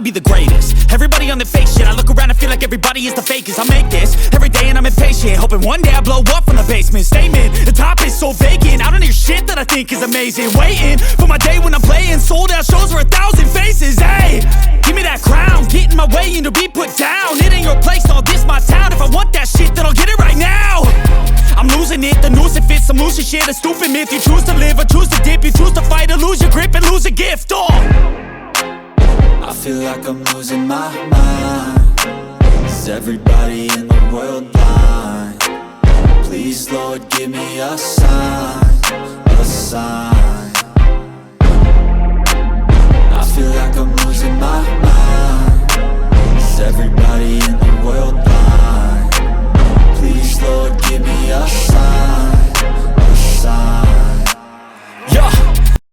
be the greatest. Everybody on the fake shit, I look around and feel like everybody is the fakest. I make this every day and I'm impatient, hoping one day I blow up from the basement. Statement, the top is so vacant, I don't hear shit that I think is amazing. Waiting for my day when I'm playing sold out shows for 1,000 faces. Hey, give me that crown, get in my way and to be put down. It ain't your place, all this my town. If I want that shit, then I'll get it right now. I'm losing it, the noose it fits, some losing shit, a stupid myth. You choose to live or choose to dip, you choose to fight or lose your grip and lose a gift. I feel like I'm losing my mind. Is everybody in the world blind? Please, Lord, give me a sign, a sign. I feel like I'm losing my mind.